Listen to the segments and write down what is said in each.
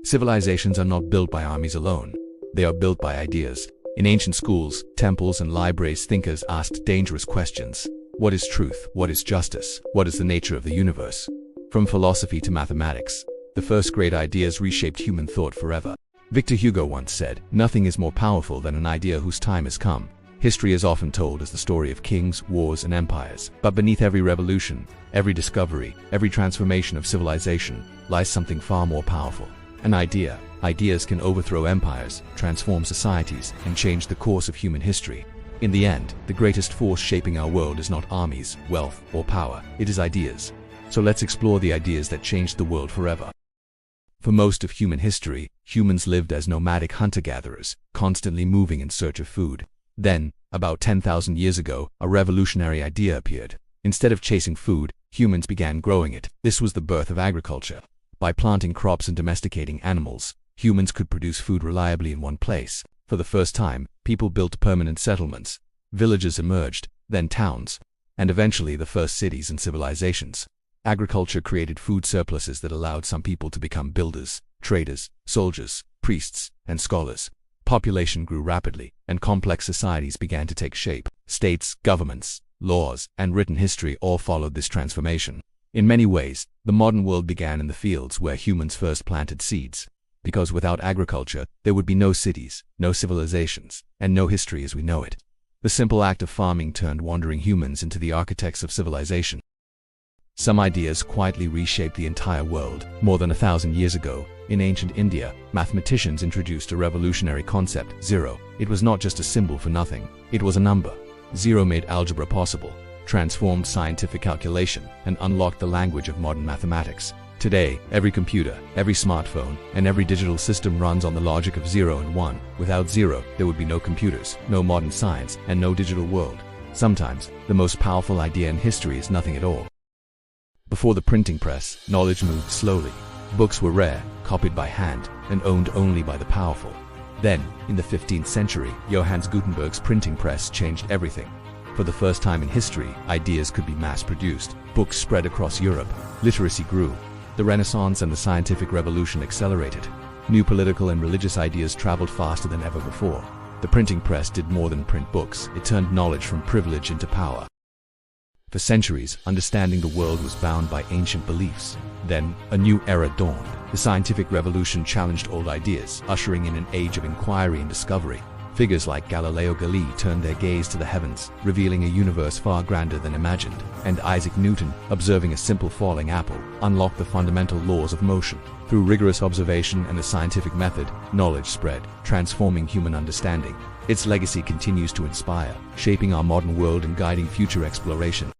Civilizations are not built by armies alone. They are built by ideas. In ancient schools, temples, and libraries, thinkers asked dangerous questions. What is truth? What is justice? What is the nature of the universe? From philosophy to mathematics, the first great ideas reshaped human thought forever. Victor Hugo once said, "Nothing is more powerful than an idea whose time has come." History is often told as the story of kings, wars, and empires. But beneath every revolution, every discovery, every transformation of civilization, lies something far more powerful. An idea. Ideas can overthrow empires, transform societies, and change the course of human history. In the end, the greatest force shaping our world is not armies, wealth, or power. It is ideas. So let's explore the ideas that changed the world forever. For most of human history, humans lived as nomadic hunter-gatherers, constantly moving in search of food. Then, about 10,000 years ago, a revolutionary idea appeared. Instead of chasing food, humans began growing it. This was the birth of agriculture. By planting crops and domesticating animals, humans could produce food reliably in one place. For the first time, people built permanent settlements. Villages emerged, then towns, and eventually the first cities and civilizations. Agriculture created food surpluses that allowed some people to become builders, traders, soldiers, priests, and scholars. Population grew rapidly, and complex societies began to take shape. States, governments, laws, and written history all followed this transformation. In many ways, the modern world began in the fields where humans first planted seeds. Because without agriculture, there would be no cities, no civilizations, and no history as we know it. The simple act of farming turned wandering humans into the architects of civilization. Some ideas quietly reshaped the entire world. More than 1,000 years ago, in ancient India, mathematicians introduced a revolutionary concept, zero. It was not just a symbol for nothing, it was a number. Zero made algebra possible, transformed scientific calculation, and unlocked the language of modern mathematics. Today, every computer, every smartphone, and every digital system runs on the logic of 0 and 1. Without zero, there would be no computers, no modern science, and no digital world. Sometimes, the most powerful idea in history is nothing at all. Before the printing press, knowledge moved slowly. Books were rare, copied by hand, and owned only by the powerful. Then, in the 15th century, Johann Gutenberg's printing press changed everything. For the first time in history, ideas could be mass-produced. Books spread across Europe. Literacy grew. The Renaissance and the scientific revolution accelerated. New political and religious ideas traveled faster than ever before. The printing press did more than print books. It turned knowledge from privilege into power. For centuries, understanding the world was bound by ancient beliefs. Then, a new era dawned. The scientific revolution challenged old ideas, ushering in an age of inquiry and discovery. Figures like Galileo Galilei turned their gaze to the heavens, revealing a universe far grander than imagined. And Isaac Newton, observing a simple falling apple, unlocked the fundamental laws of motion. Through rigorous observation and the scientific method, knowledge spread, transforming human understanding. Its legacy continues to inspire, shaping our modern world and guiding future exploration.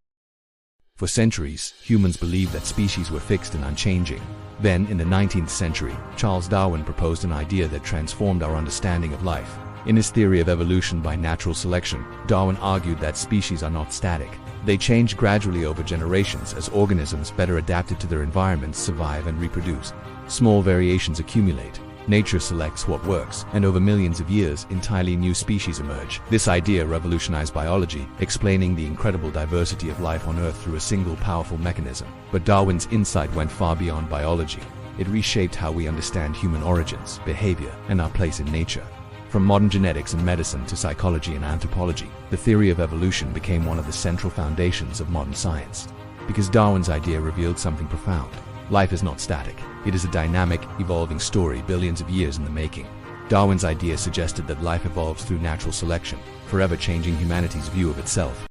For centuries, humans believed that species were fixed and unchanging. Then, in the 19th century, Charles Darwin proposed an idea that transformed our understanding of life. In his theory of evolution by natural selection, Darwin argued that species are not static. They change gradually over generations as organisms better adapted to their environments survive and reproduce. Small variations accumulate. Nature selects what works, and over millions of years, entirely new species emerge. This idea revolutionized biology, explaining the incredible diversity of life on Earth through a single powerful mechanism. But Darwin's insight went far beyond biology. It reshaped how we understand human origins, behavior, and our place in nature. From modern genetics and medicine to psychology and anthropology, the theory of evolution became one of the central foundations of modern science. Because Darwin's idea revealed something profound. Life is not static. It is a dynamic, evolving story billions of years in the making. Darwin's idea suggested that life evolves through natural selection, forever changing humanity's view of itself.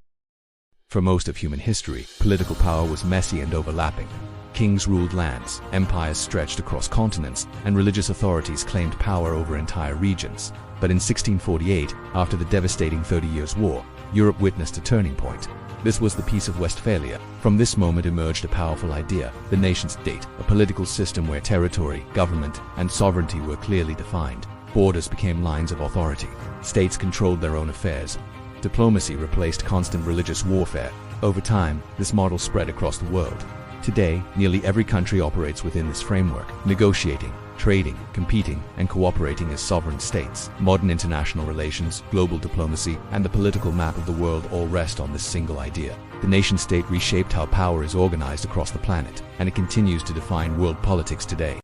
For most of human history, political power was messy and overlapping. Kings ruled lands, empires stretched across continents, and religious authorities claimed power over entire regions. But in 1648, after the devastating 30 Years' War, Europe witnessed a turning point. This was the Peace of Westphalia. From this moment emerged a powerful idea, the nation-state, a political system where territory, government, and sovereignty were clearly defined. Borders became lines of authority. States controlled their own affairs. Diplomacy replaced constant religious warfare. Over time, this model spread across the world. Today, nearly every country operates within this framework, negotiating, trading, competing, and cooperating as sovereign states. Modern international relations, global diplomacy, and the political map of the world all rest on this single idea. The nation-state reshaped how power is organized across the planet, and it continues to define world politics today.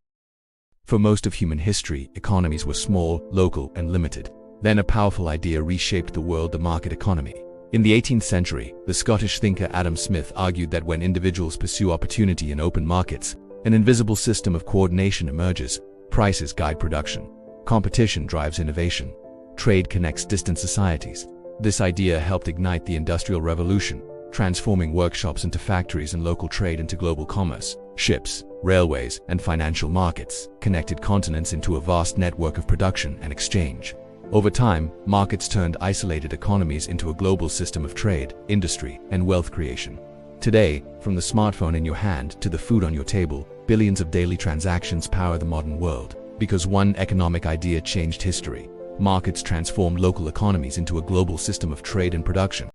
For most of human history, economies were small, local, and limited. Then a powerful idea reshaped the world: the market economy. In the 18th century, the Scottish thinker Adam Smith argued that when individuals pursue opportunity in open markets, an invisible system of coordination emerges. Prices guide production. Competition drives innovation. Trade connects distant societies. This idea helped ignite the Industrial Revolution, transforming workshops into factories and local trade into global commerce. Ships, railways, and financial markets connected continents into a vast network of production and exchange. Over time, markets turned isolated economies into a global system of trade, industry, and wealth creation. Today, from the smartphone in your hand to the food on your table, billions of daily transactions power the modern world. Because one economic idea changed history, markets transformed local economies into a global system of trade and production.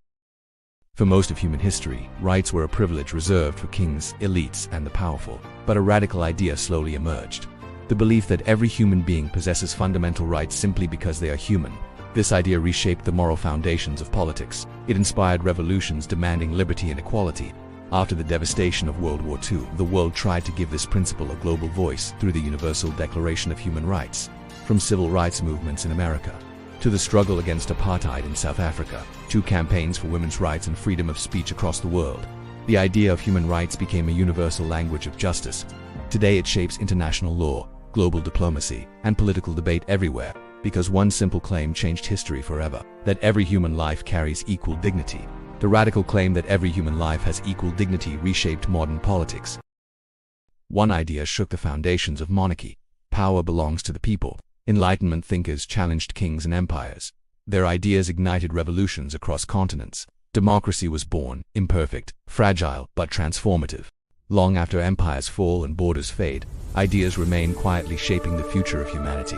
For most of human history, rights were a privilege reserved for kings, elites, and the powerful. But a radical idea slowly emerged: the belief that every human being possesses fundamental rights simply because they are human. This idea reshaped the moral foundations of politics. It inspired revolutions demanding liberty and equality. After the devastation of World War II, the world tried to give this principle a global voice through the Universal Declaration of Human Rights. From civil rights movements in America, to the struggle against apartheid in South Africa, to campaigns for women's rights and freedom of speech across the world, the idea of human rights became a universal language of justice. Today it shapes international law, global diplomacy, and political debate everywhere, because one simple claim changed history forever: that every human life carries equal dignity. The radical claim that every human life has equal dignity reshaped modern politics. One idea shook the foundations of monarchy: power belongs to the people. Enlightenment thinkers challenged kings and empires. Their ideas ignited revolutions across continents. Democracy was born, imperfect, fragile, but transformative. Long after empires fall and borders fade, ideas remain quietly shaping the future of humanity.